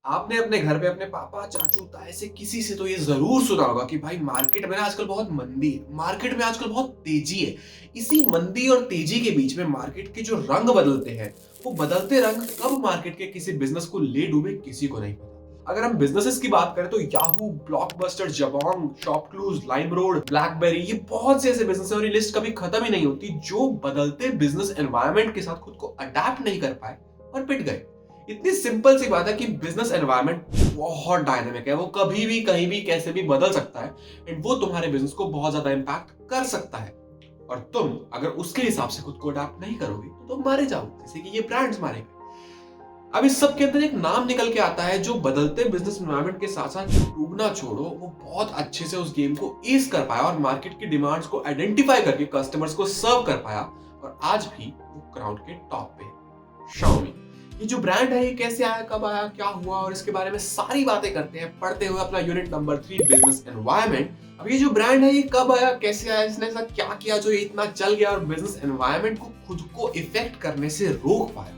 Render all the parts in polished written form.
आपने अपने घर पे अपने पापा, चाचू, ताए से किसी से तो ये ज़रूर सुना होगा कि भाई मार्केट में ना आजकल बहुत मंदी है, मार्केट में आजकल बहुत तेजी है। इसी मंदी और तेजी के बीच में मार्केट के जो रंग बदलते हैं, वो बदलते रंग कब मार्केट के किसी बिज़नेस को ले डूबे किसी को नहीं पता। अगर हम बिज़नेसेस की बात करें तो Yahoo, blockbuster, Jabong, ShopClues, LimeRoad, blackberry ये बहुत से ऐसे बिज़नेस हैं और ये लिस्ट कभी खत्म ही नहीं होती जो बदलते बिज़नेस एनवायरनमेंट के साथ खुद को अडैप्ट नहीं कर पाए और पिट गए। इतनी सिंपल सी बात है कि बिजनेस एनवायरनमेंट बहुत डायनामिक है, वो कभी भी कहीं भी कैसे भी बदल सकता है एंड वो तुम्हारे बिजनेस को बहुत ज्यादा इंपैक्ट कर सकता है। और तुम अगर उसके हिसाब से खुद को अडाप्ट नहीं करोगे तो तुम मारे जाओगे, जैसे कि ये ब्रांड्स मारेंगे। अब इस सब के अंदर एक नाम निकल के आता है जो बदलते बिजनेस एनवायरनमेंट के साथ साथ डूबना छोड़ो, वो बहुत अच्छे से उस गेम को ईज कर पाया और मार्केट की डिमांड्स को आइडेंटिफाई करके कस्टमर्स को सर्व कर पाया और आज भी वो क्राउड के टॉप पे है, शाओमी। ये जो ब्रांड है ये कैसे आया, कब आया, क्या हुआ और इसके बारे में सारी बातें करते हैं पढ़ते हुए अपना यूनिट नंबर 3 बिजनेस एनवायरनमेंट। अब ये जो ब्रांड है ये कब आया, कैसे आया, इसने ऐसा क्या किया जो ये इतना चल गया और बिजनेस एनवायरनमेंट को खुद को इफेक्ट करने से रोक पाया।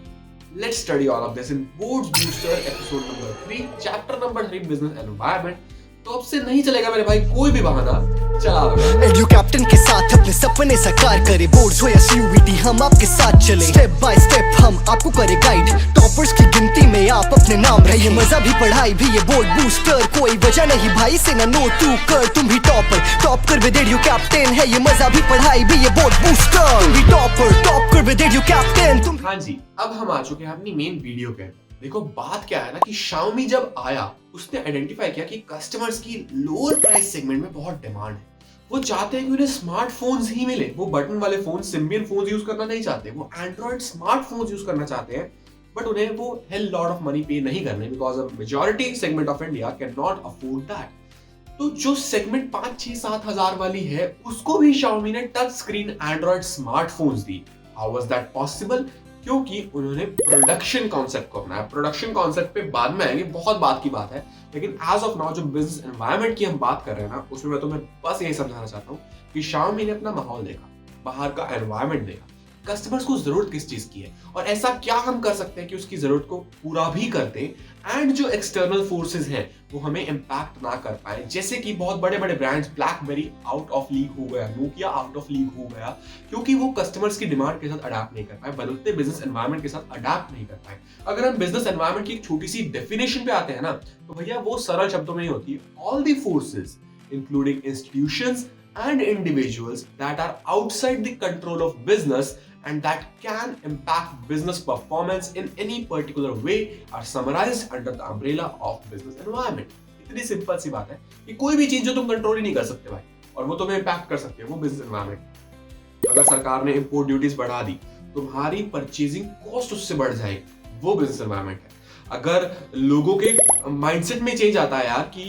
Let's study all of this in Boards Booster episode number 3, chapter number 3 business environment। तो अब से नहीं चलेगा मेरे भाई कोई भी बहाना, चला दो। एडू कैप्टन के साथ अपने सपने साकार करे, बोर्ड्स हो या सीयूईटी हम आपके साथ चले, स्टेप बाय स्टेप हम आपको करे गाइड, टॉपर्स की गिनती में आप अपने नाम रहे, ये मजा भी पढ़ाई भी ये बोर्ड बूस्टर, कोई वजह नहीं भाई से ना नो तू कर, तुम भी टॉप कर विद एडू कैप्टन है, ये मजा भी पढ़ाई भी ये बोर्ड बूस्टर, तुम भी टॉप कर विद एडू कैप्टन तुम। हाँ जी, अब हम आ चुके हैं अपनी मेन वीडियो के अंदर। देखो बात क्या है ना कि Xiaomi जब आया उसने आइडेंटिफाई किया कि कस्टमर्स की लोअर प्राइस सेगमेंट में बहुत डिमांड है। वो चाहते हैं कि उन्हें स्मार्टफोन्स ही मिले, वो बटन वाले फोन, सिम्बियन फोन यूज करना नहीं चाहते, वो एंड्रॉइड स्मार्टफोन्स यूज करना चाहते हैं, बट उन्हें वो हेल लॉट ऑफ मनी पे नहीं करने because a majority segment of India can not afford that. तो जो सेगमेंट 5-6-7 हजार वाली है उसको भी Xiaomi ने touch screen Android smartphones the. How was that possible? क्योंकि उन्होंने प्रोडक्शन कॉन्सेप्ट को अपनाया। प्रोडक्शन कॉन्सेप्ट पे बाद में आएंगे, बहुत बात की बात है, लेकिन एज ऑफ नाउ जो बिजनेस एनवायरनमेंट की हम बात कर रहे हैं ना उसमें मैं तुम्हें बस यही समझाना चाहता हूँ कि Xiaomi ने अपना माहौल देखा, बाहर का एनवायरनमेंट देखा, कस्टमर्स को जरूरत किस चीज की है और ऐसा क्या हम कर सकते हैं कि उसकी जरूरत को पूरा भी कर दें एंड जो एक्सटर्नल फोर्सेस हैं वो हमें इंपैक्ट ना कर पाए। जैसे कि बहुत बड़े बड़े brands, blackberry out of league हो गया, नोकिया आउट ऑफ लीग हो गया, क्योंकि वो कस्टमर्स की डिमांड के साथ अडाप्ट नहीं कर पाए, बदलते बिजनेस एनवायरनमेंट के साथ अडाप्ट नहीं कर पाए। अगर हम बिजनेस एनवायरनमेंट की एक छोटी सी डेफिनेशन पे आते हैं ना तो भैया वो सरल शब्दों में ही होती है, all the forces including institutions and individuals that are outside the control of business and that can impact business performance in any particular way are summarized under the umbrella of business environment। इतनी simple सी बात है कि कोई भी चीज जो तुम control ही नहीं कर सकते भाई और वो तुम्हें इम्पैक्ट कर सकती है, वो बिजनेस एनवायरनमेंट। अगर सरकार ने इंपोर्ट ड्यूटीज बढ़ा दी, तुम्हारी परचेजिंग कॉस्ट उससे बढ़ जाएगी, वो बिजनेस एनवायरनमेंट है। अगर लोगों के माइंडसेट में चेंज आता है यार कि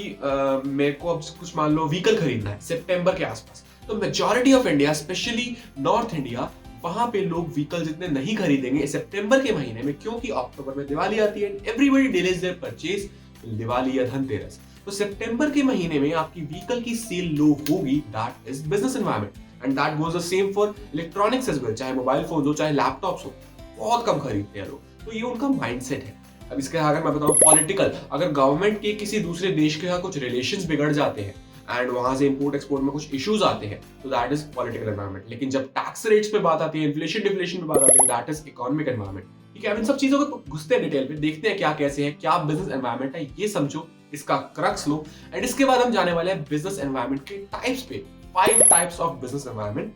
मेरे को अब कुछ मान लो व्हीकल खरीदना है सितंबर के आसपास, तो majority of India specially north India वहां पे लोग व्हीकल जितने नहीं खरीदेंगे सितंबर के महीने में, क्योंकि अक्टूबर में दिवाली आती है, everybody delays their purchase Diwali या धनतेरस। तो सितंबर के महीने में आपकी व्हीकल की सेल लो होगी, that is business environment and that goes the same for electronics as well, चाहे मोबाइल फोन हो चाहे लैपटॉप्स हो, बहुत कम खरीदते हैं लोग, तो ये उनका माइंडसेट है। अब इसके अगर मैं बताऊं पॉलिटिकल, अगर गवर्नमेंट के किसी दूसरे देश के साथ कुछ रिलेशंस बिगड़ जाते हैं एंड वहां से इंपोर्ट एक्सपोर्ट में कुछ इश्यूज आते हैं तो दैट इज पॉलिटिकल एनवायरनमेंट। लेकिन जब टैक्स रेट्स पे बात आती है, इन्फ्लेशन डिफ्लेशन पे बात आती है, दैट इज इकोनॉमिक एनवायरनमेंट। ठीक है, अब इन सब चीजों को घुसते हैं डिटेल पे, देखते हैं क्या कैसे है, क्या बिजनेस एनवायरनमेंट है, ये समझो, इसका क्रक्स लो एंड इसके बाद हम जाने वाले हैं बिजनेस एनवायरनमेंट के टाइप्स पे। 5 types of business environment: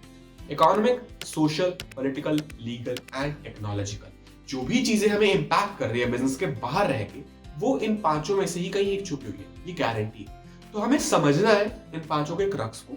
economic, social, political, legal and technological. जो भी चीजें हमें इंपैक्ट कर रही है बिजनेस के बाहर रह के, वो इन पांचों में से ही कहीं एक छुपी हुई है, ये गारंटी है। तो हमें समझना है इन पांचों के क्रक्स को,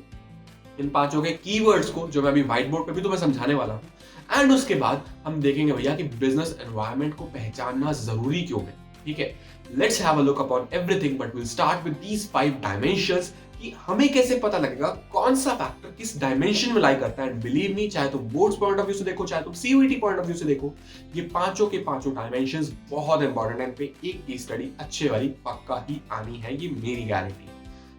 इन पांचों के कीवर्ड्स को, जो मैं अभी व्हाइट बोर्ड पे भी तुम्हें समझाने वाला हूं, एंड उसके बाद हम देखेंगे भैया कि बिजनेस एनवायरनमेंट को पहचानना जरूरी क्यों है। ठीक है, let's have a look upon everything but will start with these 5 dimensions कि हमें कैसे पता लगेगा कौन सा फैक्टर किस डायमेंशन में लाई करता है। एंड बिलीव मी, चाहे तुम बोर्ड्स पॉइंट ऑफ व्यू से देखो चाहे तुम सीयूईटी पॉइंट ऑफ व्यू से देखो, ये पांचों के पांचों डायमेंशंस बहुत इंपॉर्टेंट है। इन पे एक केस स्टडी अच्छे वाली पक्का ही आनी है, ये मेरी गारंटी है।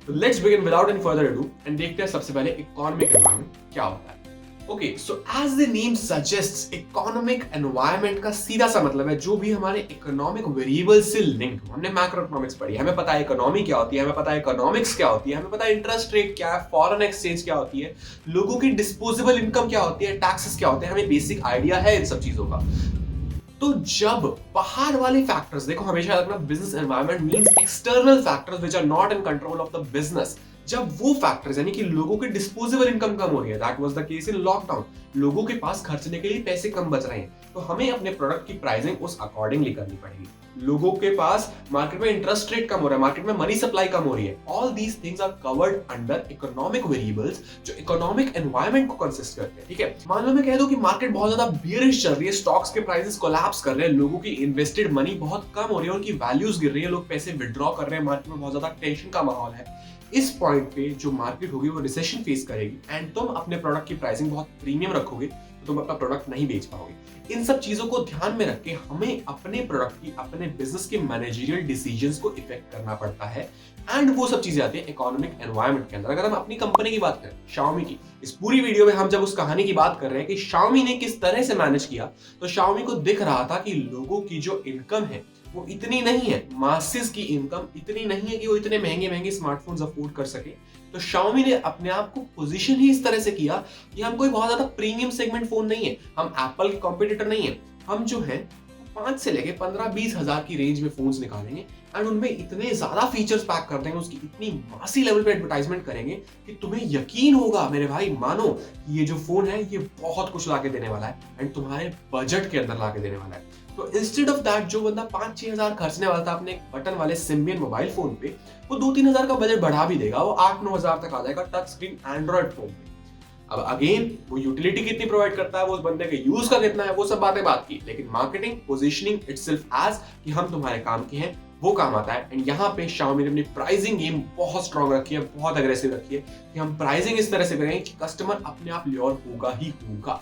तो let's begin without any further ado and देखते हैं सबसे पहले इकोनॉमिक एनवायरनमेंट क्या होता है। Okay, so as the name suggests, economic environment का सीधा सा मतलब है जो भी हमारे इकोनॉमिक वेरिएबल से लिंक। हमने मैक्रो इकोनॉमिक्स पढ़ी है, हमें पता है इकोनॉमी क्या होती है, हमें पता है इकोनॉमिक्स क्या होती है, हमें पता है इंटरेस्ट रेट क्या है, फॉरेन एक्सचेंज क्या होती है, लोगों की डिस्पोजेबल इनकम क्या होती है, टैक्सेस क्या होते हैं, हमें बेसिक आइडिया है इन सब चीजों का। तो जब बाहर वाले फैक्टर्स, देखो हमेशा रखना, business environment means external factors which are not in control of the business. जब वो फैक्टर्स यानी कि लोगों की डिस्पोजेबल इनकम कम हो रही है, that was the case in lockdown, लोगों के पास खर्चने के लिए पैसे कम बच रहे हैं, तो हमें अपने प्रोडक्ट की प्राइसिंग उस अकॉर्डिंगली करनी पड़ेगी। लोगों के पास मार्केट में इंटरेस्ट रेट कम हो रहा है, मार्केट में मनी सप्लाई कम हो रही है, all these things are covered under economic variables जो इकोनॉमिक एनवायरनमेंट को कंसिस्ट करते हैं। ठीक है, मान लो मैं कह दूं कि मार्केट बहुत ज्यादा बियरिश चल रही है, स्टॉक्स के प्राइसेस कोलैप्स कर रहे हैं, लोगों की इन्वेस्टेड मनी बहुत कम हो रही है, उनकी वैल्यूज गिर रही है, लोग पैसे विड्रॉ कर रहे हैं, मार्केट में बहुत ज्यादा टेंशन का माहौल है। इस पॉइंट पे जो मार्केट होगी वो रिसेशन फेस करेगी एंड तुम अपने प्रोडक्ट की प्राइसिंग बहुत प्रीमियम रखोगे तो तुम अपना प्रोडक्ट नहीं बेच पाओगे। इन सब चीजों को ध्यान में रख के हमें अपने प्रोडक्ट की, अपने बिजनेस के मैनेजरियल डिसीजंस को इफेक्ट करना पड़ता है एंड वो सब चीजें आती है इकोनॉमिक एनवायरनमेंट के अंदर। अगर हम अपनी कंपनी की बात करें, Xiaomi की, इस पूरी वीडियो में हम जब उस कहानी की बात कर रहे हैं कि Xiaomi ने किस तरह से मैनेज किया, तो Xiaomi को दिख रहा था कि लोगों की जो इनकम है वो इतनी नहीं है, मासेस की इनकम इतनी नहीं है कि वो इतने महंगे महंगे स्मार्टफोन्स अफोर्ड कर सके। तो Xiaomi ने अपने आप को पोजीशन ही इस तरह से किया कि हम कोई बहुत ज्यादा प्रीमियम सेगमेंट फोन नहीं है, हम एप्पल के कॉम्पिटिटर नहीं है, हम जो है 5 से लेके 15-20 हजार की रेंज में फोन्स निकालेंगे एंड उनमें इतने ज्यादा फीचर्स पैक कर देंगे, उसकी इतनी मासी लेवल पे एडवर्टाइजमेंट करेंगे कि तुम्हें यकीन होगा मेरे भाई, मानो कि ये जो फोन है ये बहुत कुछ लाके देने वाला है एंड तुम्हारे बजट के अंदर लाके देने वाला है। तो इंस्टेड ऑफ दैट जो बंदा 5-6 हजार खर्चने वाला था अपने एक बटन वाले सिम्बियन मोबाइल फोन पे, वो 2-3 हजार का बजट बढ़ा भी देगा, वो 8-9 हजार तक आ जाएगा टच स्क्रीन एंड्रॉइड फोन पे। अब अगेन वो यूटिलिटी कितनी प्रोवाइड करता है, वो उस बंदे के यूज का कितना है, वो सब बातें बात की, लेकिन मार्केटिंग पोजीशनिंग इटसेल्फ एज कि हम तुम्हारे काम के हैं वो काम आता है। एंड यहाँ पे Xiaomi ने अपनी प्राइसिंग गेम बहुत स्ट्रॉन्ग रखी है, बहुत अग्रेसिव रखी है कि हम प्राइसिंग इस तरह से करें कि कस्टमर अपने आप लियोर होगा ही होगा।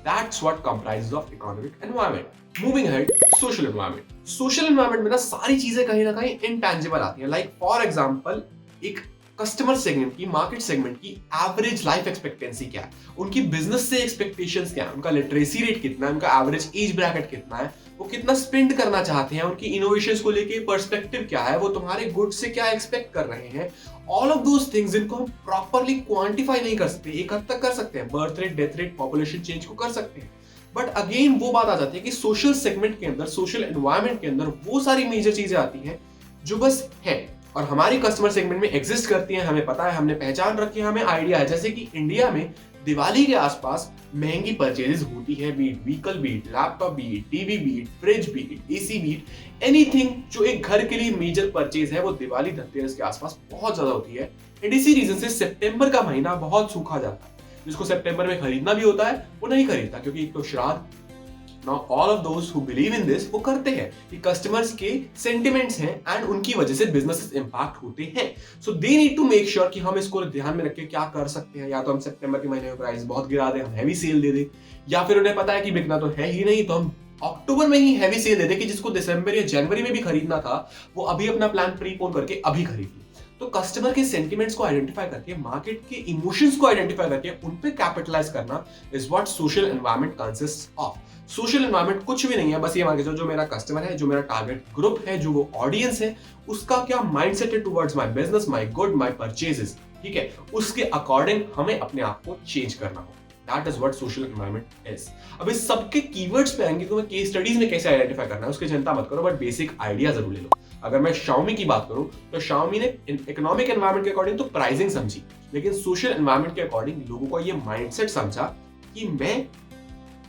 That's what comprises of economic environment. Moving ahead, social environment. Social environment में ना सारी चीजें कहीं ना कहीं इनटैंजिबल आती हैं। लाइक फॉर एग्जांपल, एक कस्टमर सेगमेंट की, मार्केट सेगमेंट की एवरेज लाइफ एक्सपेक्टेंसी क्या है, उनकी बिजनेस से एक्सपेक्टेशंस क्या है, उनका लिटरेसी रेट कितना है, उनका एवरेज एज ब्रैकेट कितना है, वो कितना स्पेंड करना चाहते हैं, उनकी इनोवेशंस को लेके पर्सपेक्टिव क्या है, वो तुम्हारे गुड्स से क्या एक्सपेक्ट कर रहे हैं। ऑल ऑफ दोस थिंग्स जिनको हम प्रॉपर्ली क्वांटिफाई नहीं कर सकते, एक हद तक कर सकते हैं, birth rate, death rate, population change को कर सकते हैं, बट अगेन वो बात आ जाती है कि सोशल सेगमेंट के अंदर, सोशल एनवायरनमेंट के अंदर वो सारी मेजर चीजें आती हैं जो बस है और हमारी कस्टमर सेगमेंट में एग्जिस्ट करती हैं, हमें पता है, हमने पहचान रखी है, हमें आइडिया है। जैसे कि इंडिया में दिवाली के आसपास महंगी परचेजेस होती है, be it vehicle, be it laptop, be it TV, be it fridge, be it AC, be it anything जो एक घर के लिए मेजर परचेज है, वो दिवाली धनतेरस के आसपास बहुत ज्यादा होती है। एंड इसी रीजन से सितंबर का महीना बहुत सूखा जाता है, जिसको सितंबर में खरीदना भी होता है वो नहीं खरीदता, क्योंकि एक तो श्राद्ध। Now all of those who believe in this वो करते हैं, कि कस्टमर्स के सेंटिमेंट्स हैं एंड उनकी वजह से बिजनेसेस इंपैक्ट होते हैं। So they need to make sure कि हम इसको ध्यान में रख के क्या कर सकते हैं। या तो हम सितंबर के महीने में प्राइस बहुत गिरा दें, हम हैवी सेल दे दें, या फिर उन्हें पता है कि बिकना तो है ही नहीं, तो हम अक्टूबर में ही हैवी सेल दे दें कि जिसको दिसंबर या जनवरी में भी खरीदना था वो अभी अपना प्लान प्रीपोन करके अभी खरीद ले। तो कस्टमर के सेंटिमेंट्स को आइडेंटिफाई करके, मार्केट के इमोशंस को आइडेंटिफाई करके उन पे कैपिटलाइज करना is what social environment consists of. Social environment कुछ भी नहीं है, बस ये मान के चलो जो मेरा कस्टमर है, जो मेरा टारगेट ग्रुप है, जो वो ऑडियंस है, उसका क्या माइंडसेट है towards my business, my good, my purchases, ठीक है, उसके अकॉर्डिंग हमें अपने आप को चेंज करना हो। That is what social environment is. अब इस सबके कीवर्ड्स पे आएंगे तो मैं केस स्टडीज में कैसे आइडेंटिफाई करना है उसकी चिंता मत करो, बट बेसिक आइडिया जरूर ले लो। अगर मैं Xiaomi की बात करूं तो Xiaomi ने इकोनॉमिक एनवायरनमेंट के अकॉर्डिंग तो प्राइसिंग समझी, लेकिन सोशल एनवायरनमेंट के अकॉर्डिंग लोगों को ये माइंडसेट समझा कि मैं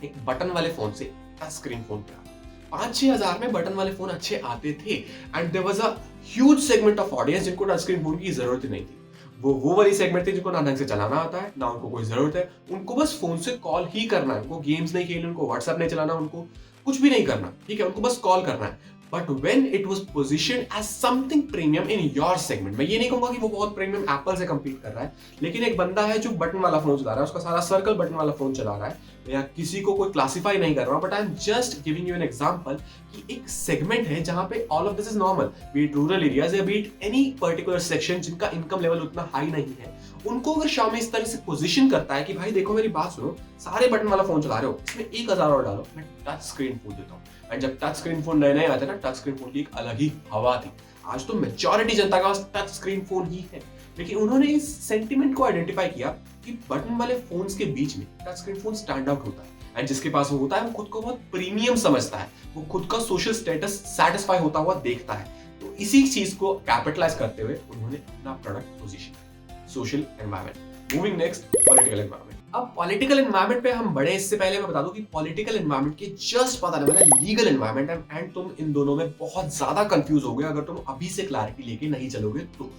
एक बटन वाले फोन से टच स्क्रीन फोन पे आ 5-6 हजार में बटन वाले फोन अच्छे आते थे and there was a huge segment of audience जिनको टच स्क्रीन फोन की जरूरत ही नहीं थी। वो वाली सेगमेंट थी जिनको ना ढंग से चलाना आता है, ना उनको कोई जरूरत है, उनको बस फोन से कॉल ही करना है, उनको गेम्स नहीं खेलने, उनको व्हाट्सएप नहीं चलाना, उनको कुछ भी नहीं करना, ठीक है, उनको बस कॉल करना है। But when it was positioned as something premium in your segment, मैं ये नहीं कहूंगा कि वो बहुत प्रीमियम एप्पल से कंपीट कर रहा है, लेकिन एक बंदा है जो बटन वाला फोन चला रहा है, उसका सारा सर्कल बटन वाला फोन चला रहा है, या किसी को कोई क्लासिफाई नहीं कर रहा हूं, but I am just giving you an example कि एक सेगमेंट है जहां पे all of this is normal, be it rural areas या be it any particular section जिनका इनकम लेवल उतना हाई नहीं है, उनको अगर Xiaomi इस तरह से पोजीशन करता है कि भाई देखो मेरी बात सुनो, सारे बटन वाला फोन चला रहे हो, इसमें 1000 और डालो, मैं टच स्क्रीन फोन देता हूँ। एंड जब टच स्क्रीन फोन नए नए आते ना, टच स्क्रीन फोन की एक अलग ही हवा थी। आज तो मेजॉरिटी जनता के पास टच स्क्रीन फोन ही है, लेकिन उन्होंने इस सेंटिमेंट को आइडेंटिफाई किया कि बटन वाले फोन्स के बीच में touch screen phone stand out होता है, एंड जिसके पास वो होता है वो खुद को बहुत प्रीमियम समझता है, वो खुद का सोशल स्टेटस सेटिस्फाई होता हुआ देखता है। तो इसी चीज को कैपिटलाइज करते हुए उन्होंने अपना product position social environment. Moving next, political environment. अब पॉलिटिकल एनवायरनमेंट पे हम बड़े, इससे पहले मैं बता दूं कि पॉलिटिकल एनवायरनमेंट के जस्ट पता नहीं वाला लीगल एनवायरनमेंट है, एंड तुम इन दोनों में बहुत ज्यादा कंफ्यूज हो गए अगर तुम अभी से क्लैरिटी लेके नहीं चलोगे तो।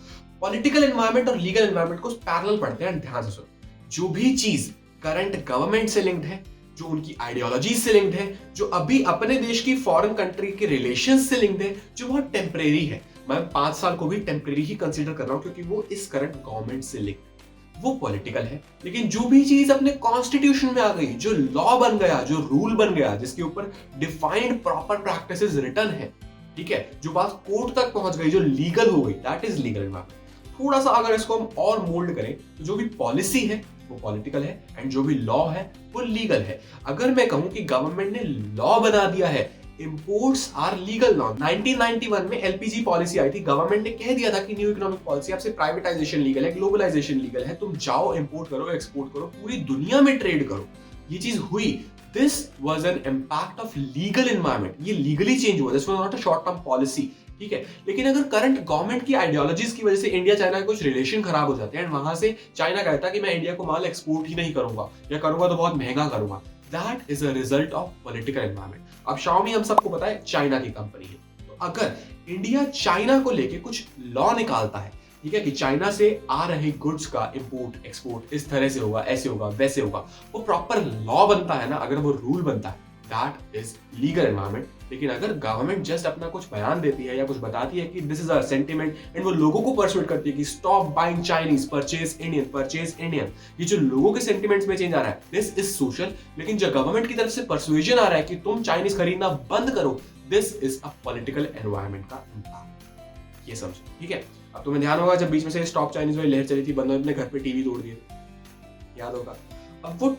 पॉलिटिकल एनवायरनमेंट और लीगल एनवायरनमेंट को पैरेलल पढ़ते हैं, ध्यान से सुनो। जो भी चीज करंट गवर्नमेंट से लिंक्ड है, जो उनकी आइडियोलॉजी से लिंक्ड है, जो अभी अपने देश की फॉरेन कंट्री के रिलेशन से लिंक्ड है, जो बहुत टेम्परेरी है, मैं 5 साल को भी टेम्परेरी ही कंसीडर कर रहा हूं क्योंकि वो इस करंट गवर्नमेंट से लिंक्ड, वो पॉलिटिकल है। लेकिन जो भी चीज अपने कॉन्स्टिट्यूशन में आ गई, जो लॉ बन गया, जो रूल बन गया, जिसके ऊपर डिफाइंड प्रॉपर प्रैक्टिसेस रिटन है, ठीक है, जो बात कोर्ट तक पहुंच गई, जो लीगल हो गई, दैट इज लीगल एनवायरनमेंट। थोड़ा सा अगर इसको हम और मोल्ड करें तो जो भी पॉलिसी है वो पॉलिटिकल है, एंड जो भी लॉ है वो लीगल है। अगर मैं कहूं कि गवर्नमेंट ने लॉ बना दिया है, इंपोर्ट्स आर लीगल नाउ। 1991 में एलपीजी पॉलिसी आई थी, गवर्नमेंट ने कह दिया था कि न्यू इकोनॉमिक पॉलिसी, आपसे प्राइवेटाइजेशन लीगल है, ग्लोबलाइजेशन लीगल है, तुम जाओ इंपोर्ट करो, एक्सपोर्ट करो, पूरी दुनिया में ट्रेड करो। ये चीज हुई, this was an impact of legal environment, ये लीगली चेंज हुआ, this was not a short term policy, ठीक है। लेकिन अगर करंट गवर्नमेंट की आइडियोलॉजीज की वजह से इंडिया चाइना के कुछ रिलेशन खराब हो जाते हैं, एंड वहां से चाइना कहता है कि मैं इंडिया को माल एक्सपोर्ट ही नहीं करूंगा, या करूंगा तो बहुत महंगा करूंगा, that is a result of political environment. अब Xiaomi हम सबको पता है चाइना की कंपनी है, तो अगर इंडिया चाइना को लेके कुछ लॉ निकालता है, ठीक है, कि चाइना से आ रहे गुड्स का इंपोर्ट एक्सपोर्ट इस तरह से होगा, ऐसे होगा, वैसे होगा, वो प्रॉपर लॉ बनता है ना, अगर वो रूल बनता है, दैट इज लीगल एनवायरनमेंट। लेकिन अगर गवर्नमेंट जस्ट अपना कुछ बयान देती है या कुछ बताती है कि this is our sentiment, and वो लोगों को परसुएट करती है कि stop buying Chinese, purchase Indian, purchase Indian, ये जो लोगों के सेंटिमेंट्स में चेंज आ रहा है, दिस इज सोशल। लेकिन जो गवर्नमेंट की तरफ से परसुएजन आ रहा है कि तुम चाइनीज खरीदना बंद करो, this is a political environment का इंपैक्ट। ये समझो, ठीक है। अब तुम्हें ध्यान होगा जब बीच में से स्टॉप चाइनीज वाली लहर चली थी, बंदों ने अपने घर पे टीवी तोड़ दिए, याद होगा। अब वो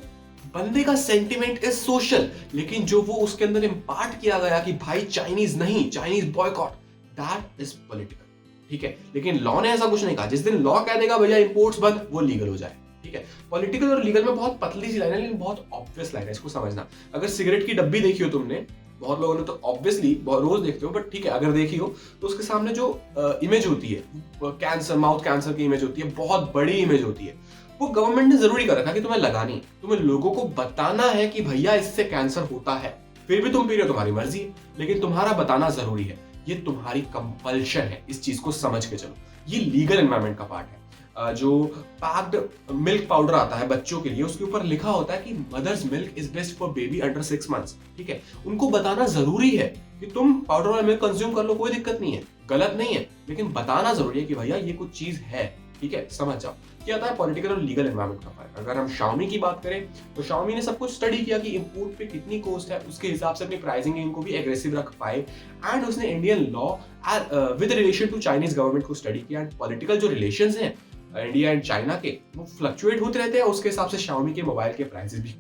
बंदे का सेंटिमेंट इज सोशल, लेकिन जो वो उसके अंदर इंपार्ट किया गया कि भाई चाइनीज नहीं, Chinese boycott, that is political, ठीक है। लेकिन लॉ ने ऐसा कुछ नहीं कहा, जिस दिन लॉ कह देगा भैया इंपोर्ट्स बंद, वो लीगल हो जाए, ठीक है। पॉलिटिकल और लीगल में बहुत पतली सी लाइन है, लेकिन बहुत ऑब्वियस लाइन है, इसको समझना। अगर सिगरेट की डब्बी देखी हो तुमने, बहुत लोगों ने तो ऑब्वियसली रोज देखते हो, बट ठीक है, अगर देखी हो तो उसके सामने जो इमेज होती है, कैंसर, माउथ कैंसर की इमेज होती है, बहुत बड़ी इमेज होती है, वो गवर्नमेंट ने जरूरी कर रखा कि तुम्हें लगानी है, तुम्हें लोगों को बताना है कि भैया इससे कैंसर होता है, फिर भी तुम पी रहे हो, तुम्हारी मर्जी है, लेकिन तुम्हारा बताना जरूरी है, ये तुम्हारी कंपल्शन है, इस चीज को समझ के चलो। ये लीगल एनवायरनमेंट का पार्ट है। जो पैक्ड मिल्क पाउडर आता है बच्चों के लिए, उसके ऊपर लिखा होता है कि mother's milk is best for baby under 6 months, ठीक है। उनको बताना जरूरी है कि तुम पाउडर वाला मिल्क कंज्यूम कर लो, कोई दिक्कत नहीं है, गलत नहीं है, लेकिन बताना जरूरी है कि भैया ये कुछ चीज है, ठीक है, समझ जाओ। क्या था पॉलिटिकल और लीगल एनवायरनमेंट का फर्क। अगर हम Xiaomi की बात करें तो Xiaomi ने सब कुछ स्टडी किया कि इंपोर्ट पे कितनी कॉस्ट है, उसके हिसाब से अपनी प्राइसिंग इनको भी एग्रेसिव रख पाए, एंड उसने Indian law with relation to Chinese government को स्टडी किया, एंड पॉलिटिकल जो रिलेशंस हैं इंडिया एंड चाइना के, वो फ्लक्चुएट होते रहते हैं, उसके हिसाब से Xiaomi के मोबाइल के प्राइसेस भी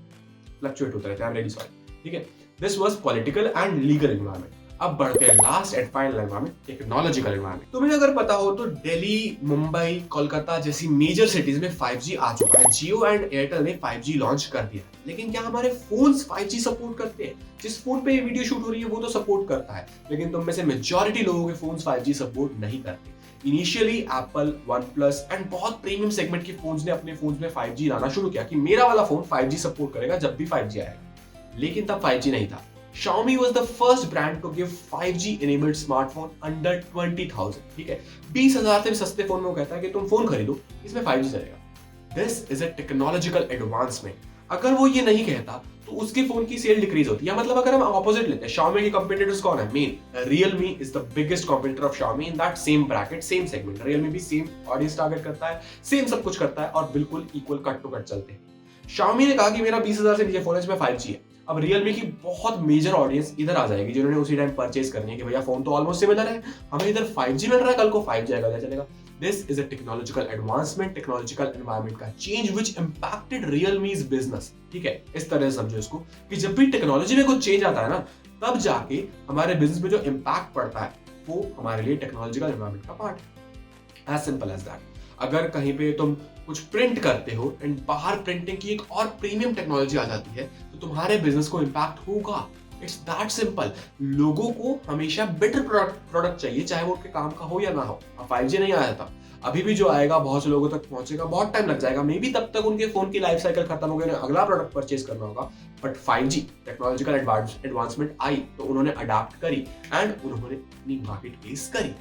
फ्लक्चुएट होते रहते हैं, आई एम रियली सॉरी, ठीक है। This was political and legal environment. अब बढ़ते हैं last and final environment, technological environment. तुम्हें अगर पता हो तो दिल्ली, मुंबई, कोलकाता जैसी मेजर सिटीज में 5G आ चुका है, जियो एंड एयरटेल ने 5G लॉन्च कर दिया। लेकिन क्या हमारे फोन्स 5G सपोर्ट करते हैं? जिस फोन पे ये वीडियो शूट हो रही है वो तो सपोर्ट करता है, लेकिन तुम में से मेजॉरिटी लोगों के फोन्स 5G सपोर्ट नहीं करते। इनिशियली एप्पल, OnePlus एंड बहुत प्रीमियम सेगमेंट के फोन्स ने अपने फोन्स में 5G लाना शुरू किया कि मेरा वाला फोन 5G सपोर्ट करेगा जब भी 5G आएगा, लेकिन तब 5G नहीं था। Xiaomi was the first brand to give 5G enabled smartphone under 20,000, ठीक है। 20,000 से भी सस्ते फोन में वो कहता है कि तुम फोन खरीदो, इसमें 5G चलेगा। This is a technological advancement। अगर वो ये नहीं कहता तो उसके फोन की सेल डिक्रीज होती है। मतलब अगर हम ऑपोजिट लेते हैं, Xiaomi के कंपटीटर्स कौन है? Main Realme is the biggest competitor of Xiaomi in that same bracket, same segment। Realme भी सेम ऑडियंस टारगेट करता है, सेम सब कुछ करता है और बिल्कुल इक्वल कट टू कट चलते हैं। Xiaomi ने कहा कि मेरा 20,000 से नीचे फोन है जिसमें 5G है। अब Realme की बहुत मेजर ऑडियंस इधर आ जाएगी जिन्होंने उसी टाइम परचेज करनी है कि भैया फोन तो ऑलमोस्ट सिमिलर है, हमें इधर 5G मिल रहा है, कल को 5G आएगा, क्या चलेगा। This is a technological advancement, technological environment का change which impacted Realme's business. ठीक है, इस तरह से समझो इसको कि जब भी टेक्नोलॉजी में कुछ चेंज आता है ना, तब जाके हमारे बिजनेस में जो इंपैक्ट पड़ता है वो हमारे लिए टेक्नोलॉजिकल एनवायरनमेंट का पार्ट है। As simple as that. अगर कहीं पे तुम कुछ प्रिंट करते हो एंड बाहर प्रिंटिंग की एक और प्रीमियम टेक्नोलॉजी आ जाती है तो तुम्हारे बिजनेस को इंपैक्ट होगा। It's that simple. लोगों को हमेशा बेटर प्रोडक्ट चाहिए, चाहे वो उनके काम का हो या ना हो। अब 5G नहीं आया था, अभी भी जो आएगा बहुत से लोगों तक पहुंचेगा, बहुत टाइम लग जाएगा, मे बी तब तक उनके फोन की लाइफ साइकिल खत्म हो गई, अगला प्रोडक्ट परचेज करना होगा। बट 5G टेक्नोलॉजिकल एडवांसमेंट आई तो उन्होंने अडाप्ट करी एंड उन्होंने अपनी मार्केट प्लेस करी।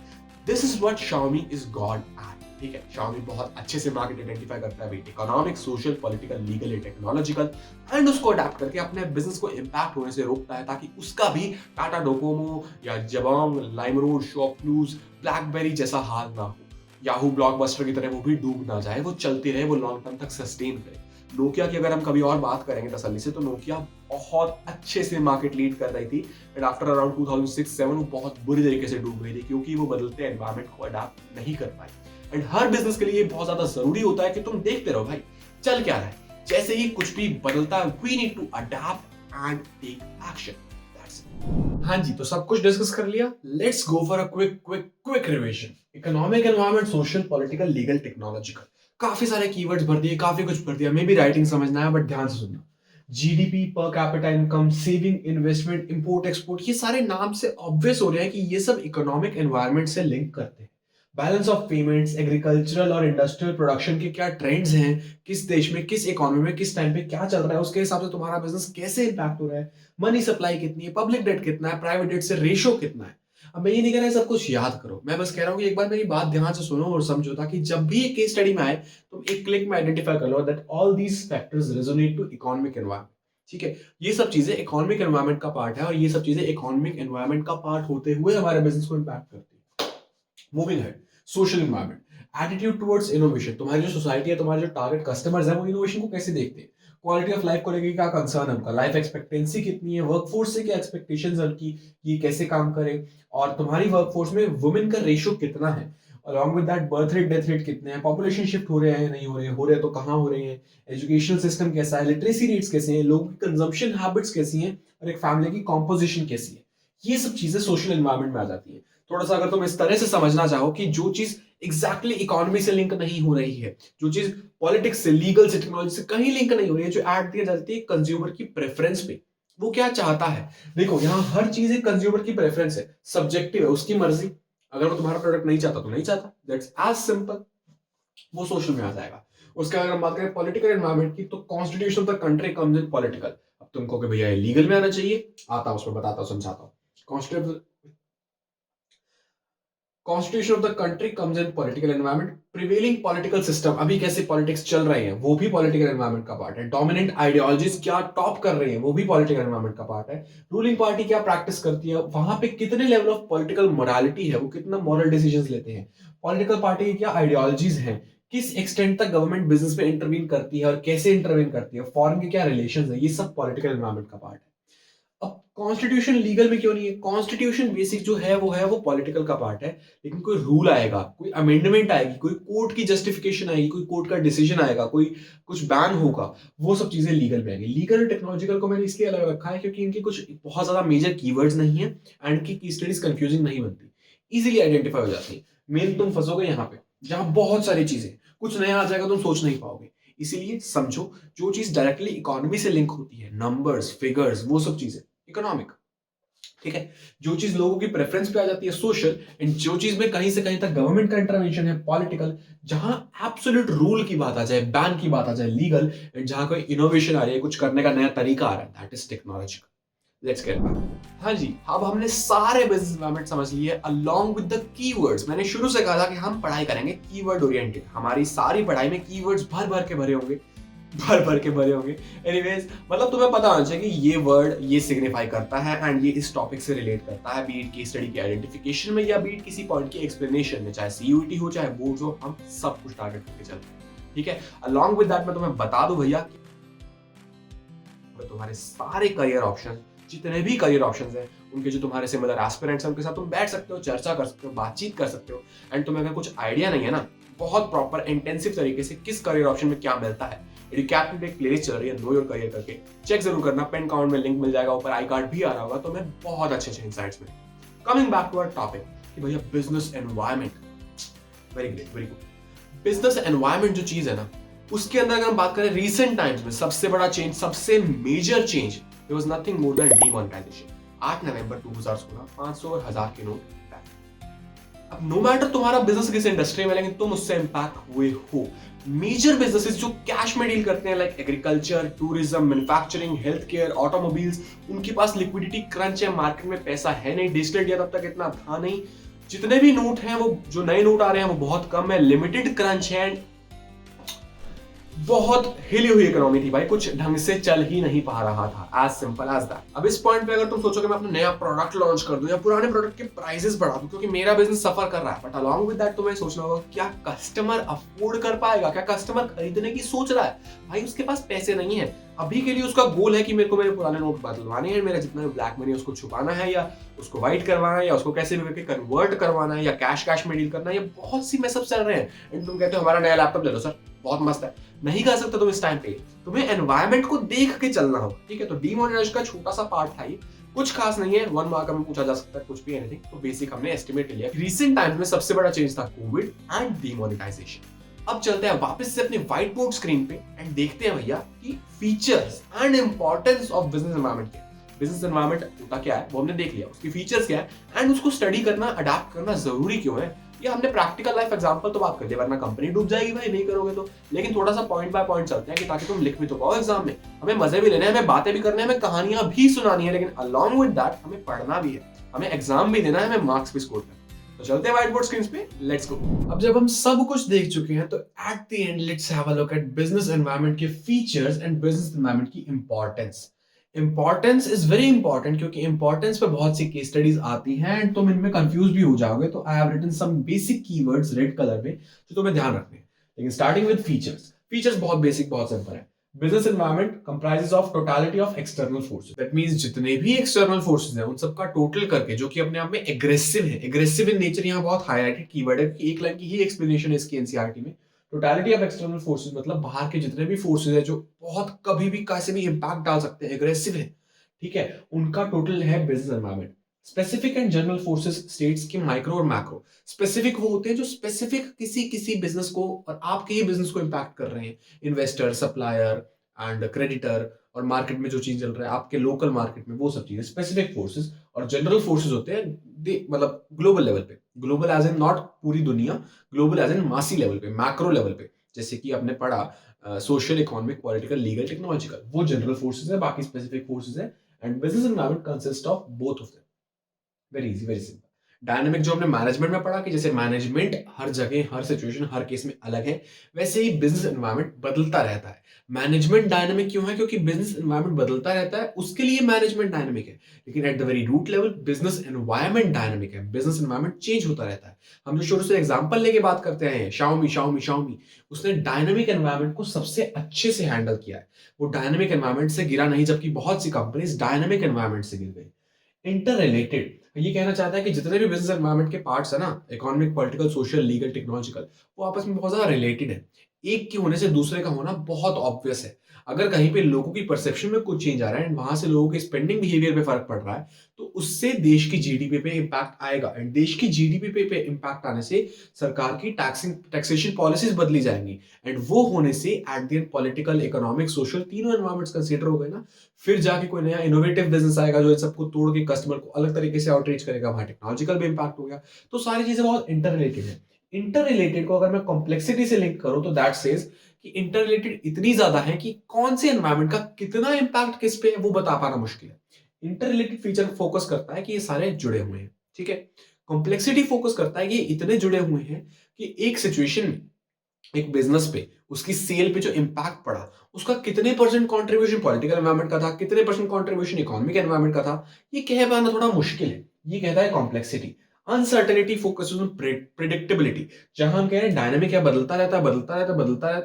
This is what Xiaomi is god at. ठीक है, Xiaomi बहुत अच्छे से मार्केट आइडेंटिफाई करता है, economic, social, political, legal, technological, and उसको अडैप्ट करके अपने बिजनेस को इंपैक्ट होने से रोकता है ताकि उसका भी टाटा डोकोमो या जबोंग, लाइमरोड, शॉपक्लूज, ब्लैकबेरी जैसा हाल ना हो, याहू ब्लॉकबस्टर की तरह वो भी डूब ना जाए, वो चलती रहे, वो लॉन्ग टर्म तक सस्टेन करे। नोकिया की अगर हम कभी और बात करेंगे तसल्ली से, तो नोकिया बहुत अच्छे से मार्केट लीड कर रही थी एंड आफ्टर अराउंड 2006-7 वो बहुत बुरी तरीके से डूब गई थी क्योंकि वो बदलते एनवायरनमेंट को अडाप्ट नहीं कर पाई। एंड हर बिजनेस के लिए ये बहुत ज्यादा जरूरी होता है कि तुम देखते रहो भाई चल क्या रहा है, जैसे ही कुछ भी बदलता है we need to adapt and take action. हाँ जी, तो सब कुछ डिस्कस कर लिया, let's go for a quick revision. Economic, environment, social, political, legal, technological, काफी सारे कीवर्ड्स भर दिए, काफी कुछ भर दिया, मे बी राइटिंग समझना है बट ध्यान से सुनना। GDP, per capita income, saving, investment, import export, ये सारे नाम से ऑब्वियस हो रहे हैं कि ये सब इकोनॉमिक एनवायरनमेंट से लिंक करते हैं। बैलेंस ऑफ पेमेंट्स, एग्रीकल्चरल और इंडस्ट्रियल प्रोडक्शन के क्या ट्रेंड्स हैं, किस देश में, किस इकोनॉमी में, किस टाइम पे क्या चल रहा है, उसके हिसाब से तुम्हारा बिजनेस कैसे इंपैक्ट हो रहा है, मनी सप्लाई कितनी है, पब्लिक डेट कितना है, प्राइवेट डेट से रेशो कितना है। अब मैं ये नहीं कह रहा है सब कुछ याद करो, मैं बस कह रहा हूँ कि एक बार मेरी बात ध्यान से सुनो और समझो ताकि जब भी एक केस स्टडी में आए तुम एक क्लिक में आइडेंटिफाई कर लो that all these factors resonate to economic environment. ठीक है, ये सब चीजें इकोनॉमिक एनवायरनमेंट का पार्ट है और ये सब चीजें इकोनॉमिक एनवायरनमेंट का पार्ट होते हुए हमारे बिजनेस को इंपैक्ट करती है। मूविंग है social environment, attitude towards innovation, तुम्हारी जो सोसाइटी है, तुम्हारे जो टारगेट कस्टमर्स हैं वो इनोवेशन को कैसे देखते हैं। क्वालिटी ऑफ लाइफ को लेकर क्या कंसर्न है उनका, लाइफ एक्सपेक्टेंसी कितनी है, वर्कफोर्स से क्या एक्सपेक्टेशंस है उनकी, ये कैसे काम करें, और तुम्हारी वर्कफोर्स में वुमेन का रेशियो कितना है, along with that birth rate, death rate कितने हैं, पॉपुलेशन शिफ्ट हो रहे हैं नहीं हो रहे तो कहाँ हो रहे हैं, एजुकेशनल सिस्टम कैसा है, लिटरेसी रेट्स कैसे हैं, लोगों की कंजम्पशन हैबिट्स कैसी हैं, और एक फैमिली की कॉम्पोजिशन कैसी है। ये सब चीजें सोशल एनवायरनमेंट में आ जाती है। थोड़ा सा अगर तुम इस तरह से समझना चाहो कि जो चीज एग्जैक्टली इकोनॉमी से लिंक नहीं हो रही है, जो चीज पॉलिटिक्स से, लीगल से, टेक्नोलॉजी से कहीं लिंक नहीं हो रही है, जो ऐड दिया जाती है कंज्यूमर की प्रेफरेंस पे, वो क्या चाहता है। देखो यहाँ हर चीज एक कंज्यूमर की प्रेफरेंस है, सब्जेक्टिव है, उसकी मर्जी। अगर वो तुम्हारा प्रोडक्ट नहीं चाहता तो नहीं चाहता, दैट्स एज सिंपल। वो सोशल में आ जाएगा। उसके अगर हम बात करें पॉलिटिकल एनवायरनमेंट की, तो constitution of the country comes in political. अब तुमको कि भैया लीगल में आना चाहिए, आता हूं उसमें बताता हूं, समझाता हूं। Constitution of the country comes in political environment. Prevailing political system, अभी कैसे पॉलिटिक्स चल रहे हैं, वो भी पॉलिटिकल एनवायरनमेंट का पार्ट है। डोमिनेंट आइडियोलॉजीज क्या टॉप कर रही हैं, वो भी पॉलिटिकल एनवायरनमेंट का पार्ट है। रूलिंग पार्टी क्या प्रैक्टिस करती है, वहां पे कितने लेवल ऑफ पॉलिटिकल मोरालिटी है, वो कितना मॉरल डिसीजंस लेते हैं। पॉलिटिकल पार्टी की क्या आइडियोलॉजीज हैं, किस एक्सटेंट तक गवर्नमेंट बिजनेस में इंटरवीन करती है और कैसे इंटरवीन करती है, फॉरेन के क्या रिलेशंस है, ये सब पॉलिटिकल एनवायरनमेंट का पार्ट है। अब कॉन्स्टिट्यूशन लीगल में क्यों नहीं है, कॉन्स्टिट्यूशन बेसिक जो है वो पॉलिटिकल का पार्ट है, लेकिन कोई रूल आएगा, कोई अमेंडमेंट आएगी, कोई कोर्ट की जस्टिफिकेशन आएगी, कोई कोर्ट का डिसीजन आएगा, कोई कुछ बैन होगा, वो सब चीजें लीगल में आएंगी। लीगल और टेक्नोलॉजिकल को मैंने इसलिए अलग रखा है क्योंकि इनकी कुछ बहुत ज्यादा मेजर कीवर्ड्स नहीं है एंड इनकी की स्टडीज कंफ्यूजिंग नहीं बनती, इजीली आइडेंटिफाई हो जाती है। मेन तुम फंसोगे यहाँ पे जहां बहुत सारी चीजें, कुछ नया आ जाएगा तुम सोच नहीं पाओगे। इसीलिए समझो जो चीज डायरेक्टली इकोनॉमी से लिंक होती है, नंबर्स, फिगर्स, वो सब चीजें इकोनॉमिक। ठीक है, जो चीज लोगों की प्रेफरेंस पे आ जाती है सोशल, एंड जो चीज में कहीं से कहीं तक गवर्नमेंट का इंटरवेंशन है पॉलिटिकल। जहां एब्सोल्यूट रूल की बात आ जाए, बैन की बात आ जाए लीगल, एंड जहां कोई इनोवेशन आ रही है, कुछ करने का नया तरीका आ रहा है, that is technological. Let's get back. हाँ जी, अब हमने सारे बिजनेस एनवायरनमेंट समझ लिए अलोंग विद द कीवर्ड्स। मैंने शुरू से कहा था कि हम पढ़ाई करेंगे कीवर्ड ओरिएंटेड, हमारी सारी पढ़ाई में कीवर्ड्स भर भर के भरे होंगे, एनीवेज मतलब तुम्हें पता होना चाहिए कि ये वर्ड ये सिग्निफाई करता है एंड ये इस टॉपिक से रिलेट करता है, बीट की स्टडी की आइडेंटिफिकेशन में या बीट किसी पॉइंट की एक्सप्लेनेशन में, चाहे सीयूईटी हो चाहे बोर्ड्स हो, हम सब कुछ टारगेट करके चलते हैं। ठीक है, अलोंग विद दैट मैं तुम्हें बता दूं भैया तुम्हारे सारे करियर ऑप्शन, जितने भी करियर ऑप्शंस हैं, उनके जो तुम्हारे सिमिलर एस्पिरेंट्स हैं, उनके साथ तुम बैठ सकते हो, चर्चा कर सकते हो, बातचीत कर सकते हो। एंड तुम्हें अगर कुछ आइडिया नहीं है ना, बहुत प्रॉपर इंटेंसिव तरीके से किस करियर ऑप्शन में क्या मिलता है, रिकैप में एक प्लेलिस्ट चल रही है नो योर करियर करके, चेक जरूर करना। पेन काउंट में लिंक मिल जाएगा, ऊपर आई कार्ड भी आ रहा होगा, तो मैं बहुत अच्छे इनसाइट्स में। Coming back to our topic कि भैया business environment, very great, very good. Business environment जो चीज है ना, उसके अंदर अगर हम बात करें रिसेंट टाइम्स में सबसे बड़ा चेंज, सबसे major change, it was nothing more than demonetization. 8 नवंबर 2016 500 और 1000 के नोट बैन। अब नो मैटर तुम्हारा बिजनेस किस इंडस्ट्री में, लेकिन तुम उससे इंपैक्ट हुए हो। मेजर बिजनेसेस जो कैश में डील करते हैं, like agriculture, tourism, manufacturing, health care, automobiles, उनके पास लिक्विडिटी क्रंच है, मार्केट में पैसा है नहीं, डिजिटल इंडिया तब तक इतना था नहीं, जितने भी नोट हैं वो जो नए नोट आ रहे हैं वो बहुत कम है, लिमिटेड क्रंच है, बहुत हिली हुई इकोनॉमी थी भाई, कुछ ढंग से चल ही नहीं पा रहा था, एज सिंपल एज दैट। अब इस पॉइंट पे अगर तुम सोचो कि मैं अपना नया प्रोडक्ट लॉन्च कर दूं या पुराने प्रोडक्ट के प्राइसेस बढ़ा दूं क्योंकि मेरा बिजनेस सफर कर रहा है, बट अलोंग विद दैट तुम्हें सोचना होगा क्या कस्टमर अफोर्ड कर पाएगा, क्या कस्टमर खरीदने की सोच रहा है। भाई उसके पास पैसे नहीं है, अभी के लिए उसका गोल है कि मेरे को मेरे पुराने नोट बदलवाने हैं, मेरा जितना ब्लैक मनी है उसको छुपाना है या उसको व्हाइट करवाना है या उसको कैसे भी करके कन्वर्ट करवाना है या कैश में डील करना है, ये बहुत सी मैसेज चल रहे हैं। एंड तुम कहते हो हमारा नया लैपटॉप ले लो सर, बहुत मस्त है, नहीं कर सकते तुम इस टाइम पे, तुम्हें एनवायरनमेंट को देख के चलना होगा, ठीक है। तो डीमोनेटाइजेशन का छोटा सा पार्ट था ये, कुछ खास नहीं है, 1 मार्क में पूछा जा सकता है कुछ भी, एनीथिंग, तो बेसिक हमने एस्टिमेट लिया। रिसेंट टाइम्स में सबसे बड़ा चेंज था कोविड एंड डीमोनेटाइजेशन। अब चलते हैं वापस से अपने व्हाइट बोर्ड स्क्रीन पे एंड देखते हैं भैया कि features and importance of business environment क्या है। बिजनेस एनवायरनमेंट होता क्या है वो हमने देख लिया, उसकी फीचर्स क्या है एंड उसको स्टडी करना, अडैप्ट करना जरूरी क्यों है, ये हमने प्रैक्टिकल लाइफ एग्जांपल तो बात कर लिया, वरना कंपनी डूब जाएगी भाई नहीं करोगे तो। लेकिन थोड़ा सा पॉइंट बाय पॉइंट चलते हैं कि ताकि तुम लिख भी तो पाओ एग्जाम में, हमें मजे भी लेने हैं, हमें बातें भी करने हैं, हमें कहानियां भी सुनानी है, लेकिन अलोंग विद दैट हमें पढ़ना भी है, हमें एग्जाम भी देना है, हमें मार्क्स भी स्कोर करना है। तो चलते हैं व्हाइट बोर्ड स्क्रीन पे, लेट्स गो। अब जब हम सब कुछ देख चुके हैं तो at the end let's have a look at business environment के फीचर्स एंड बिजनेस एनवायरनमेंट की importance. Importance is very important क्योंकि इंपॉर्टेंस पे बहुत सी केस स्टडीज आती हैं एंड तुम इनमें कंफ्यूज भी हो जाओगे, तो I have written some basic keywords red colour में जो तुम्हें ध्यान रखने हैं। लेकिन स्टार्टिंग विद फीचर्स, फीचर्स बहुत बेसिक, बहुत सिंपल है। Business environment comprises of totality of external forces, that means जितने भी एक्सटर्नल फोर्सेस हैं उन सबका टोटल करके, जो कि अपने आप में एग्रेसिव है, एग्रेसिव इन नेचर यहाँ बहुत हाईलाइटेड कीवर्ड है कि एक लाइन की ही एक्सप्लेनेशन है इसकी एनसीईआरटी में। टोटलिटी ऑफ एक्सटर्नल फोर्सेस मतलब बाहर के जितने भी फोर्सेस है जो बहुत कभी भी कैसे भी इंपैक्ट डाल सकते हैं, एग्रेसिव है, ठीक है, उनका टोटल है business environment. Specific and general forces states के माइक्रो और मैक्रो। स्पेसिफिक वो होते हैं जो स्पेसिफिक किसी बिजनेस को और आपके ही बिजनेस को इंपैक्ट कर रहे हैं, इन्वेस्टर, सप्लायर एंड क्रेडिटर, और मार्केट में जो चीज चल रहा है आपके लोकल मार्केट में, वो सब चीजें स्पेसिफिक फोर्सेस। और जनरल फोर्सेस होते हैं मतलब ग्लोबल लेवल पे, ग्लोबल एज इन नॉट पूरी दुनिया, ग्लोबल एज इन मासी लेवल पे, मैक्रो लेवल पे, जैसे कि आपने पढ़ा social, economic, political, legal, technological, वो जनरल फोर्सेस है, बाकी स्पेसिफिक फोर्सेस है। And business environment consist of both of them. Very easy, very simple. Dynamic जो हमने मैनेजमेंट में पढ़ा कि जैसे मैनेजमेंट हर जगह, हर सिचुएशन, हर केस में अलग है, वैसे ही बिजनेस एनवायरनमेंट बदलता रहता है। मैनेजमेंट डायनामिक क्यों है? क्योंकि बिजनेस एनवायरनमेंट बदलता रहता है, उसके लिए मैनेजमेंट डायनामिक है। लेकिन at the very root level business environment dynamic है, बिजनेस एनवायरनमेंट चेंज होता रहता है। हम जो शुरू से एग्जांपल लेके बात करते हैं, शाओमी, उसने डायनामिक एनवायरनमेंट को सबसे अच्छे से हैंडल किया है। वो डायनामिक एनवायरनमेंट से गिरा नहीं, जबकि बहुत सी कंपनीज डायनामिक एनवायरनमेंट से गिर गई। इंटररिलेटेड, ये कहना चाहता है कि जितने भी बिजनेस एनवायरनमेंट के पार्ट्स है ना, economic, political, social, legal, technological, वो आपस में बहुत ज्यादा रिलेटेड है। एक के होने से दूसरे का होना बहुत ऑब्वियस है। अगर कहीं पे लोगों की परसेप्शन में कुछ चेंज आ रहा है एंड वहां से लोगों के स्पेंडिंग बिहेवियर पे फर्क पड़ रहा है, तो उससे देश की जीडीपी पे इंपैक्ट आएगा। एंड देश की जीडीपी पे इंपैक्ट आने से सरकार की टैक्सेशन पॉलिसीज बदली जाएंगी। एंड वो होने से at the end political, economic, social, तीनों एनवायरमेंट्स कंसीडर हो गए ना, फिर जाके कोई नया इनोवेटिव बिजनेस आएगा जो इन सबको तोड़ के कस्टमर को अलग तरीके से आउटरीच करेगा, वहां टेक्नोलॉजिकल भी इंपैक्ट हो गया। तो सारी चीजें बहुत इंटररिलेटेड है। इंटररिलेटेड को अगर मैं कॉम्प्लेक्सिटी से लिंक करूं तो दैट सेज कि इंटररिलेटेड इतनी ज्यादा है कि कौन से एनवायरनमेंट का कितना इंपैक्ट किस पे है वो बता पाना मुश्किल है। इंटररिलेटेड फीचर फोकस करता है कि ये सारे जुड़े हुए हैं, ठीक है। कॉम्प्लेक्सिटी फोकस करता है कि ये इतने जुड़े हुए हैं कि एक सिचुएशन में, एक बिजनेस पे, उसकी सेल पे जो इंपैक्ट पड़ा, उसका कितने परसेंट कंट्रीब्यूशन पॉलिटिकल एनवायरनमेंट का था, कितने परसेंट कंट्रीब्यूशन इकोनॉमिक एनवायरनमेंट का था, ये कह पाना थोड़ा मुश्किल है। ये कहता है complexity. Uncertainty focuses on predictability. जहां हम कह रहे हैं डायनामिक है, बदलता रहता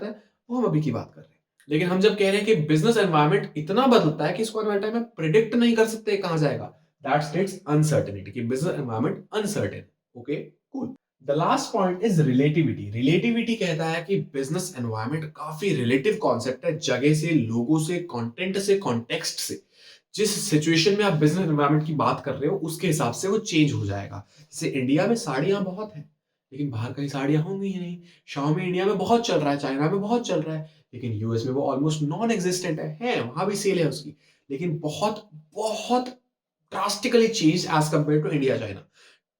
है, वो हम अभी की बात कर रहे हैं। लेकिन हम जब कह रहे हैं कि बिजनेस एनवायरनमेंट इतना बदलता है कि इसको आने वाले टाइम में प्रिडिक्ट नहीं कर सकते कहां जाएगा, दैट स्टेट्स अनसर्टेनिटी कि business environment uncertain. Okay, cool. The last point is relativity. Relativity कहता है कि बिजनेस एनवायरनमेंट काफी रिलेटिव कॉन्सेप्ट है, जगह से, लोगों से, कंटेंट से, कॉन्टेक्स्ट से। जिस सिचुएशन में आप बिजनेस एनवायरनमेंट की बात कर रहे हो उसके हिसाब से वो चेंज हो जाएगा। जैसे इंडिया में साड़ियां बहुत है, लेकिन बाहर कहीं साड़ियां होंगी ही नहीं। शाओमी इंडिया में बहुत चल रहा है, चाइना में बहुत चल रहा है, लेकिन यूएस में वो ऑलमोस्ट नॉन एग्जिस्टेंट है वहां भी सेल है उसकी, लेकिन बहुत बहुत drastically change as compare to India China.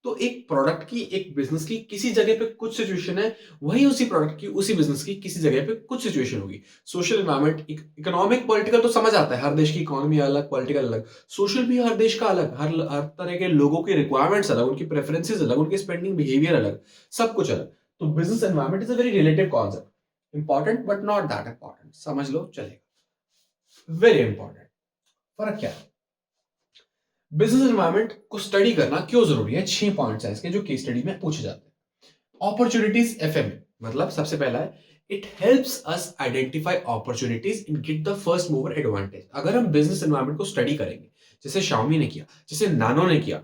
तो एक प्रोडक्ट की, एक बिजनेस की किसी जगह पे कुछ सिचुएशन है, वही उसी प्रोडक्ट की, उसी बिजनेस की किसी जगह पे कुछ सिचुएशन होगी। सोशल एनवायरनमेंट, इकोनॉमिक, पॉलिटिकल तो समझ आता है, हर देश की इकोनॉमी अलग, पॉलिटिकल अलग, सोशल भी हर देश का अलग, हर तरह के लोगों के रिक्वायरमेंट्स अलग, उनकी प्रेफरेंसेस अलग, उनके स्पेंडिंग बिहेवियर अलग, सब कुछ अलग। तो business environment is a very relative concept, important but not that important, समझ लो चलेगा। Very important. फर्क क्या है? बिजनेस एनवायरनमेंट को स्टडी करना क्यों जरूरी है? 6 पॉइंट्स हैं इसके जो केस स्टडी में पूछे जाते हैं। अपॉर्चुनिटीज एफएम, मतलब सबसे पहला है, it helps us identify opportunities and get the first mover advantage. अगर हम बिजनेस एनवायरनमेंट को स्टडी करेंगे, जैसे शाओमी ने किया, जैसे नानो ने किया।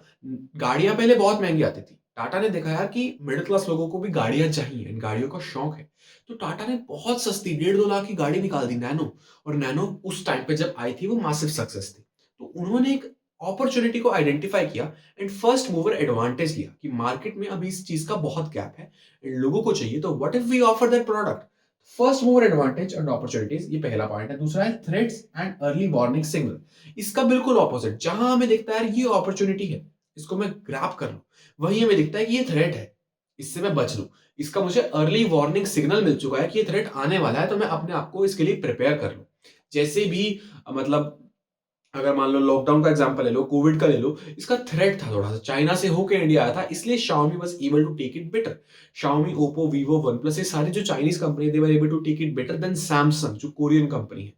गाड़ियां पहले बहुत महंगी आती थी, टाटा ने देखा यार कि मिडिल क्लास लोगों को भी गाड़ियां चाहिए, इन गाड़ियों का शौक है, तो टाटा ने बहुत सस्ती 1.5-2 लाख की गाड़ी निकाल दी, नैनो। और नैनो उस टाइम पे जब आई थी वो मासिव सक्सेस थी। तो उन्होंने एक अपॉर्चुनिटी को आइडेंटिफाई किया एंड फर्स्ट मूवर एडवांटेज लिया कि मार्केट में अभी इस चीज का बहुत गैप है एंड लोगों को चाहिए, तो what if we offer that product. First mover advantage and opportunities, ये पहला पॉइंट है। दूसरा है threats and early warning signal. इसका बिल्कुल ऑपोजिट, जहां हमें दिखता है यार ये अपॉर्चुनिटी है, इसको मैं ग्रैब कर लूं, वहीं हमें दिखता है कि ये थ्रेट है, इससे मैं बच लूं, इसका मुझे अर्ली वार्निंग सिग्नल मिल चुका है कि ये थ्रेट आने वाला है, तो मैं अपने आप को इसके लिए प्रिपेयर कर लूं। जैसे भी मतलब अगर मान लो लॉकडाउन का एग्जांपल ले लो, कोविड का ले लो, इसका थ्रेट था थोड़ा सा, चाइना से होके इंडिया आया था, इसलिए Xiaomi was able to take it better. Xiaomi, Oppo, Vivo, OnePlus, ये सारी जो Chinese company, they were able to take it better than Samsung, जो कोरियन कंपनी है।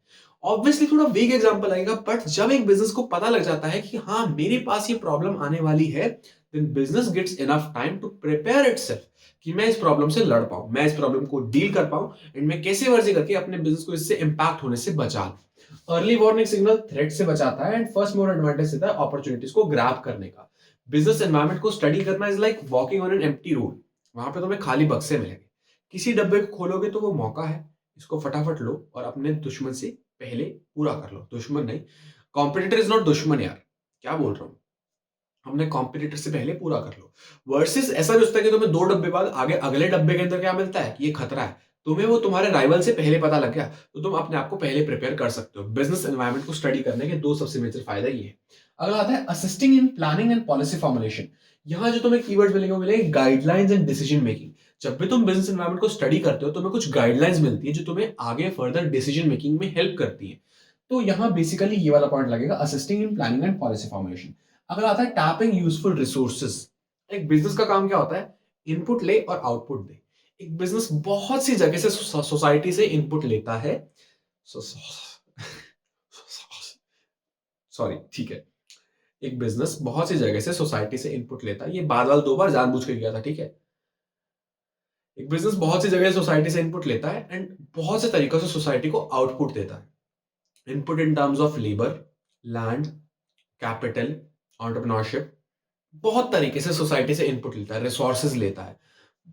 ऑब्वियसली थोड़ा वीक एग्जांपल आएगा, बट जब एक बिजनेस को पता लग जाता है कि हाँ मेरे पास ये प्रॉब्लम आने वाली है, then business gets enough time to prepare itself कि मैं इस प्रॉब्लम से लड़ पाऊं, मैं इस प्रॉब्लम को डील कर पाऊं एंड मैं कैसे मर्जी करके अपने बिजनेस को इससे इंपैक्ट होने से बचा लूं। अर्ली वार्निंग सिग्नल थ्रेट से बचाता है एंड फर्स्ट मोर एडवांटेज देता है अपॉर्चुनिटीज को ग्रैब करने का। बिजनेस एनवायरनमेंट को स्टडी करना is like walking on an empty road. वहां पे तुम्हें खाली बक्से मिलेंगे, किसी डब्बे को खोलोगे तो वो मौका है, इसको फटाफट लो और अपने दुश्मन से पहले पूरा कर लो। दुश्मन नहीं, कॉम्पिटिटर इज नॉट दुश्मन यार, क्या बोल रहा हूं, हमने कॉम्पिटिटर से पहले पूरा कर लो। वर्सेस ऐसा भी होता है कि तुम्हें 2 डब्बे बाद आगे अगले डब्बे के अंदर क्या मिलता है कि ये खतरा है, तुम्हें वो तुम्हारे राइवल से पहले पता लग गया, तो तुम अपने आप को पहले प्रिपेयर कर सकते हो। बिजनेस एनवायरनमेंट को स्टडी करने के 2 सबसे मेजर फायदा ये है। अगला आता है assisting in planning and policy formulation. यहाँ जो तुम्हें कीवर्ड्स मिलेंगे वो मिलेंगे गाइडलाइंस एंड डिसीजन मेकिंग। जब भी तुम बिजनेस एनवायरनमेंट को स्टडी करते हो, तुम्हें कुछ गाइडलाइंस मिलती है जो तुम्हें आगे फर्दर डिसीजन मेकिंग में हेल्प करती है। तो यहाँ बेसिकली ये वाला पॉइंट लगेगा, assisting in planning and policy formulation. अगला आता है टैपिंग यूजफुल रिसोर्सेज। एक बिजनेस का काम क्या होता है? इनपुट ले और आउटपुट दे। एक बिजनेस बहुत सी जगह से, सोसाइटी से इनपुट लेता है, सॉरी, ठीक है, एक बिजनेस बहुत सी जगह से, सोसाइटी से इनपुट लेता है। ये बादल 2 बार जानबूझ के किया था, ठीक है। एक बिजनेस बहुत सी जगह सोसाइटी से इनपुट लेता है एंड बहुत से तरीकों से सोसाइटी को आउटपुट देता है। Input in terms of labour, land, capital, entrepreneurship, बहुत तरीके से सोसाइटी से इनपुट लेता है, रिसोर्सेज लेता है,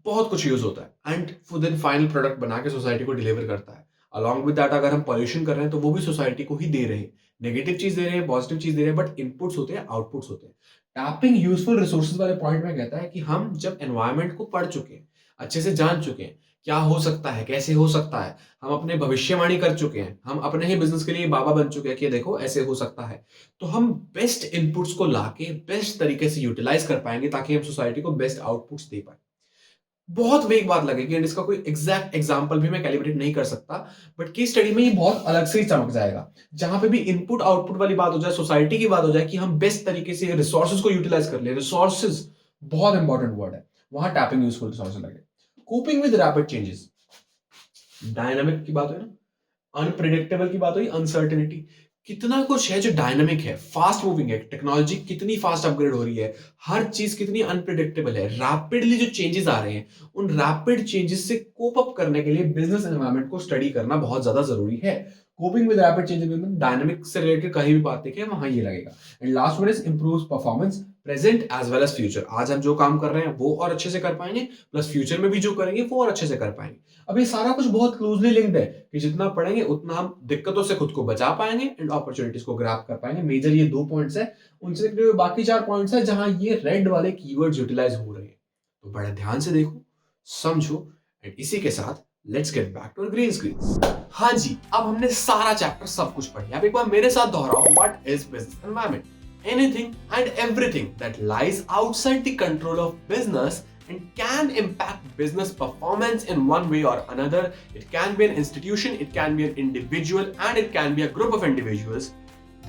बहुत कुछ यूज होता है एंड देन फाइनल प्रोडक्ट बना के सोसाइटी को डिलीवर करता है। अलॉन्ग विद दैट अगर हम पॉल्यूशन कर रहे हैं तो वो भी सोसाइटी को ही दे रहे हैं, नेगेटिव चीज दे रहे हैं, पॉजिटिव चीज दे रहे हैं, बट इनपुट्स होते हैं, आउटपुट्स होते हैं। टैपिंग यूजफुल रिसोर्सेज वाले पॉइंट में कहता है कि हम जब एनवायरनमेंट को पढ़ चुके हैं, अच्छे से जान चुके हैं, क्या हो सकता है, कैसे हो सकता है, हम अपने भविष्यवाणी कर चुके हैं, हम अपने ही बिजनेस के लिए बाबा बन चुके हैं कि देखो ऐसे हो सकता है, तो हम बेस्ट इनपुट्स को लाके बेस्ट तरीके से यूटिलाइज कर पाएंगे ताकि हम सोसाइटी को बेस्ट आउटपुट्स दे पाए। बहुत वेग बात लगेगी एंड इसका कोई एग्जैक्ट एग्जांपल भी मैं कैलिब्रेट नहीं कर सकता, बट केस स्टडी में ये बहुत अलग से ही चमक जाएगा। जहां पे भी इनपुट आउटपुट वाली बात हो जाए, सोसाइटी की बात हो जाए कि हम बेस्ट तरीके से रिसोर्सेज को यूटिलाइज कर ले, रिसोर्सेज बहुत इंपॉर्टेंट वर्ड है, वहां टैपिंग यूजफुल रिसोर्सेज लगे। Coping with rapid changes, dynamic की बात हुई ना, अनप्रिडिक्टेबल की बात हुई, अनसर्टेनिटी, कितना कुछ है जो डायनामिक है, फास्ट मूविंग है, टेक्नोलॉजी कितनी फास्ट अपग्रेड हो रही है, हर चीज कितनी अनप्रिडिक्टेबल है, रैपिडली जो चेंजेस आ रहे हैं, उन रैपिड चेंजेस से कोप अप करने के लिए बिजनेस एनवायरनमेंट को स्टडी करना बहुत ज्यादा जरूरी है। कोपिंग विद रैपिड चेंजेस में डायनामिक से रिलेटेड कहीं भी बात देखें वहां ये लगेगा। And last one is improves performance present as well as future. आज हम जो काम कर रहे हैं वो और अच्छे से कर पाएंगे, प्लस फ्यूचर में भी जो करेंगे वो और अच्छे से कर पाएंगे। अब ये सारा कुछ बहुत क्लोजली लिंक्ड है कि जितना पढ़ेंगे उतना हम दिक्कतों से खुद को बचा पाएंगे एंड अपॉर्चुनिटीज को ग्रैब कर पाएंगे। मेजर ये 2 पॉइंट्स है, उनसे बाकी 4 पॉइंट्स है जहां ये रेड वाले कीवर्ड्स यूटिलाइज हो रहे हैं। तो बड़े ध्यान से देखो, समझो एंड इसी के साथ let's get back to green screen. हाँ जी, अब हमने सारा चैप्टर सब कुछ पढ़ लिया। अब एक बार मेरे साथ दोहराओ, what is business environment? Anything and everything that lies outside the control of business and can impact business performance in one way or another. It can be an institution, it can be an individual, and it can be a group of individuals.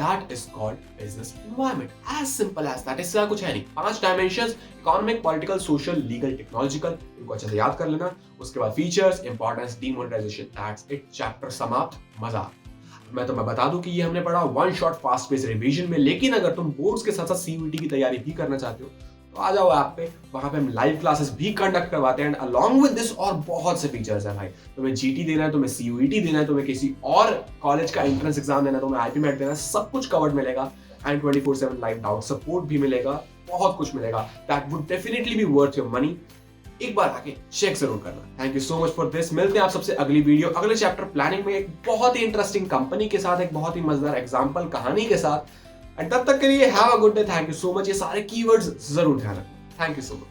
That is called business environment. As simple as that. इससे कुछ है नहीं। 5 dimensions: economic, political, social, legal, technological. इनको अच्छे से याद कर लेना। उसके बाद features, importance, demonetization. That's it. Chapter समाप्त। मजा। मैं तुम्हें बता दूं कि ये हमने पढ़ा one shot fast pace revision में। लेकिन अगर तुम बोर्ड्स के साथ साथ सीयूईटी की तैयारी भी करना चाहते हो तो आ जाओ ऐप पे, वहां पे हम लाइव क्लासेस भी कंडक्ट करवाते हैं। एंड अलॉन्ग विद दिस और बहुत से फीचर्स हैं भाई। तुम्हें जीटी देना है, तुम्हें सीयूईटी देना है, तुम्हें किसी और कॉलेज का एंट्रेंस एग्जाम देना है, तुम्हें आईपीमेट देना है, सब कुछ कवर्ड मिलेगा। एंड 24/7 लाइव डाउट सपोर्ट भी मिलेगा, बहुत कुछ मिलेगा। That would definitely be worth your money. एक बार आके चेक जरूर करना। Thank you so much for this. मिलते हैं आप सबसे अगली वीडियो, अगले चैप्टर प्लानिंग में, एक बहुत ही इंटरेस्टिंग कंपनी के साथ, एक बहुत ही मजेदार एग्जांपल कहानी के साथ। एंड तब तक के लिए have a good day. Thank you so much. ये सारे कीवर्ड्स जरूर ध्यान रखना। Thank you so much.